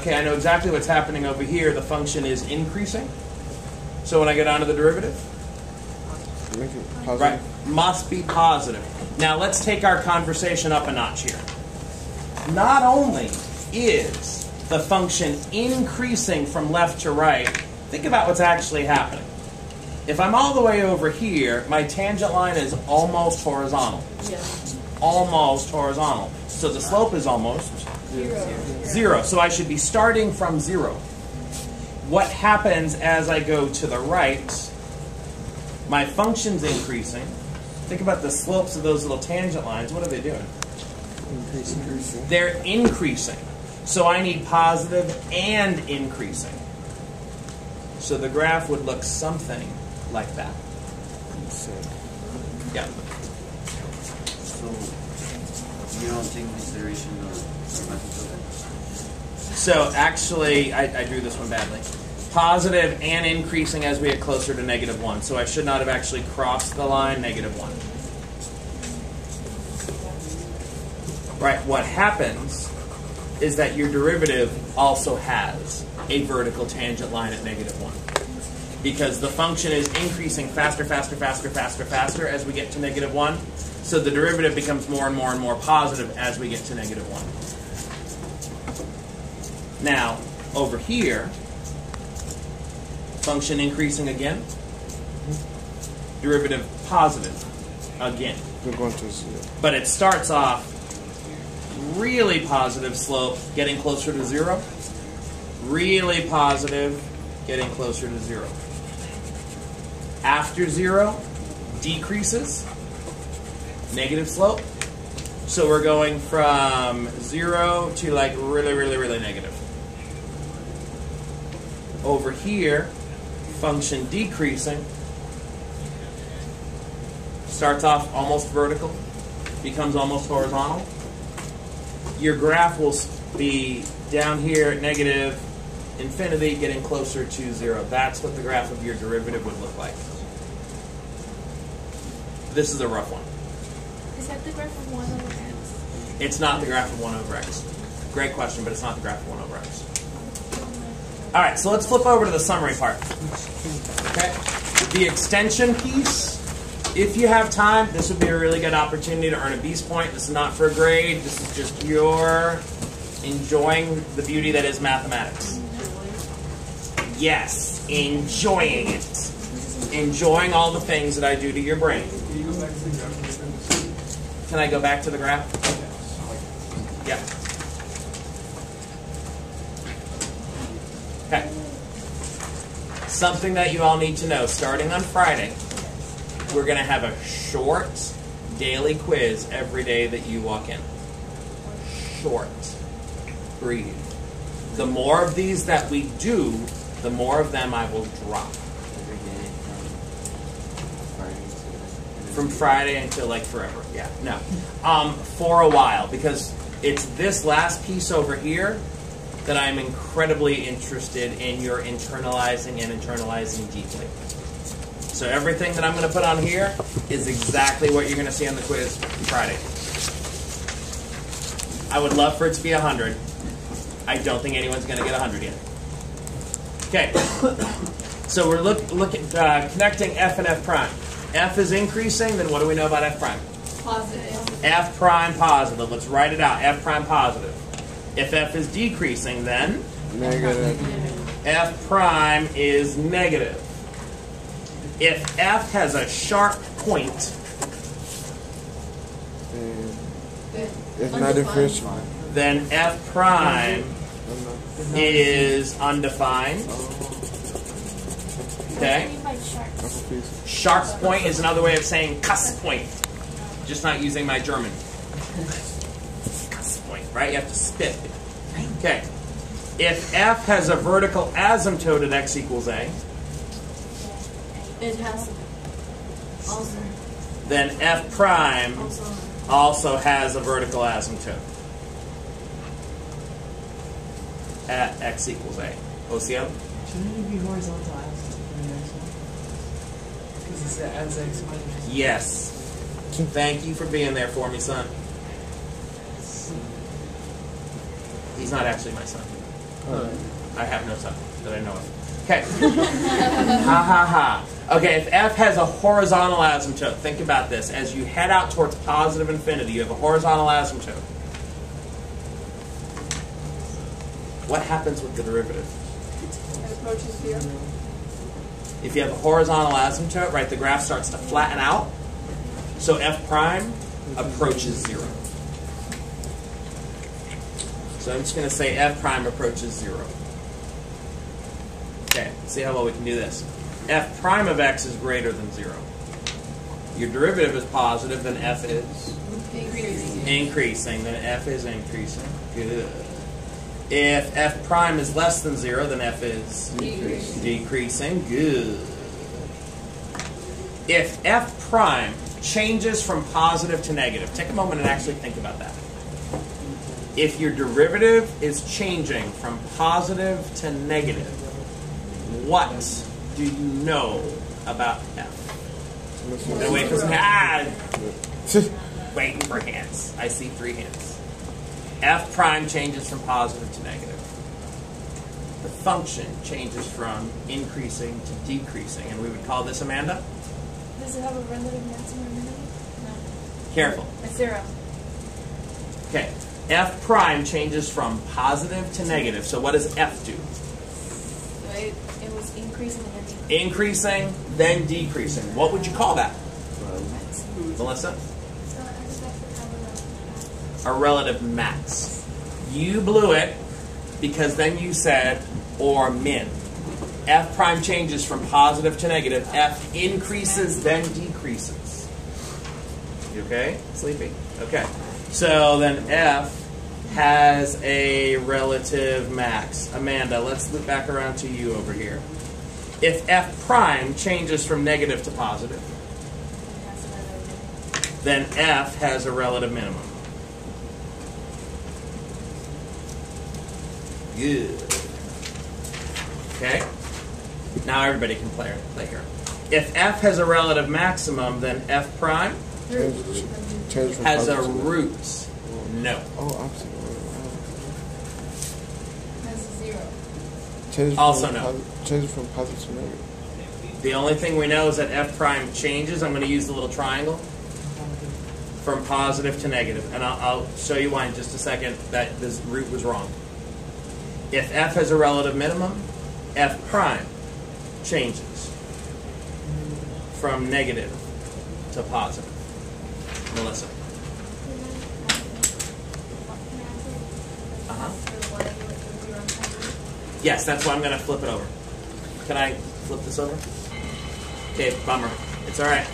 Okay, I know exactly what's happening over here. The function is increasing. So when I go down to the derivative, Make it positive. right, must be positive. Now let's take our conversation up a notch here. Not only is the function increasing from left to right, think about what's actually happening. If I'm all the way over here, my tangent line is almost horizontal. Yeah. Almost horizontal. So the slope is almost 0. So I should be starting from 0. What happens as I go to the right, my function's increasing. Think about the slopes of those little tangent lines. What are they doing? Increasing. They're increasing. So I need positive and increasing. So the graph would look something like that. Yeah. So you don't take into consideration the mathematical? So actually, I drew this one badly. Positive and increasing as we get closer to -1. So I should not have actually crossed the line -1. Right, what happens is that your derivative also has a vertical tangent line at -1. Because the function is increasing faster, faster, faster, faster, faster as we get to -1. So the derivative becomes more and more and more positive as we get to -1. Now, over here, function increasing again, derivative positive again. We're going to 0. But it starts off really positive slope, getting closer to 0. Really positive, getting closer to 0. After 0, decreases, negative slope. So we're going from 0 to like really, really, really negative. Over here, function decreasing, starts off almost vertical, becomes almost horizontal. Your graph will be down here at negative infinity, getting closer to 0. That's what the graph of your derivative would look like. This is a rough one. Is that the graph of 1 over x? It's not the graph of 1 over x. Great question, but it's not the graph of 1 over x. All right, so let's flip over to the summary part. Okay, the extension piece. If you have time, this would be a really good opportunity to earn a B's point. This is not for a grade. This is just your enjoying the beauty that is mathematics. Yes, enjoying it. Enjoying all the things that I do to your brain. Can I go back to the graph? Yeah. Okay. Something that you all need to know, starting on Friday, we're going to have a short daily quiz every day that you walk in. Short. Breathe. The more of these that we do, the more of them I will drop. From Friday until like forever. Yeah, no. For a while, because it's this last piece over here that I'm incredibly interested in your internalizing and internalizing deeply. So everything that I'm going to put on here is exactly what you're going to see on the quiz Friday. I would love for it to be 100. I don't think anyone's going to get 100 yet. Okay. So we're looking connecting f and f prime. F is increasing, then what do we know about f prime? Positive. F prime positive. Let's write it out. F prime positive. If f is decreasing, then Negative. f prime is negative. If f has a sharp point, It's not differential. then f prime is undefined. Okay? What do you mean by sharp? Sharp point is another way of saying cusp point. Just not using my German. Cusp point, right? You have to spit. Okay. If f has a vertical asymptote at x equals a, It has also. then f prime also has a vertical asymptote at x equals a. OCO? Shouldn't it be horizontal axis for the next one? Because it's as x minus. Yes. Thank you for being there for me, son. He's not actually my son. I have no son that I know of. Okay. Ha ha ha. Okay, if f has a horizontal asymptote, think about this. As you head out towards positive infinity, you have a horizontal asymptote. What happens with the derivative? It approaches 0. If you have a horizontal asymptote, right, the graph starts to flatten out. So f prime approaches 0. So I'm just going to say f prime approaches 0. Okay, see how well we can do this. F prime of x is greater than 0. Your derivative is positive, then f is increasing, then f is increasing. Good. If f prime is less than 0, then f is decreasing. Good. If f prime changes from positive to negative, take a moment and actually think about that. If your derivative is changing from positive to negative, what do you know about f? No, wait for some waiting for hands. I see 3 hands. F prime changes from positive to negative. The function changes from increasing to decreasing, and we would call this, Amanda? Does it have a relative maximum or minimum? No. Careful. It's 0. Okay. F prime changes from positive to negative. So what does F do? So it was increasing and then decreasing. Increasing, then decreasing. What would you call that? Melissa? A relative max. You blew it because then you said or min. F prime changes from positive to negative. F increases, then decreases. You okay? Sleepy? Okay. So then F has a relative max. Amanda, let's loop back around to you over here. If F prime changes from negative to positive, then F has a relative minimum. Good. Okay? Now everybody can play here. If F has a relative maximum, then F prime has a root. No. Oh, opposite. Has 0. Also no. Changes from positive to negative. The only thing we know is that F prime changes. I'm going to use the little triangle. From positive to negative. And I'll show you why in just a second that this root was wrong. If F has a relative minimum, F prime changes from negative to positive. Melissa. Yes, that's why I'm going to flip it over. Can I flip this over? Okay, bummer. It's all right.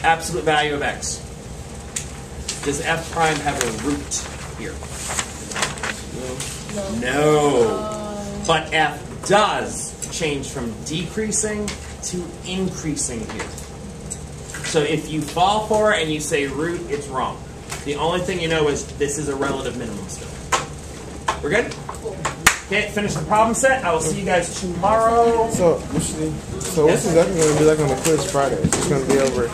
Absolute value of x. Does f prime have a root here? No. But f does change from decreasing to increasing here. So if you fall for it and you say root, it's wrong. The only thing you know is this is a relative minimum still. We're good? Okay, finish the problem set. I will see you guys tomorrow. So what's exactly going to be like on the quiz Friday? It's going to be over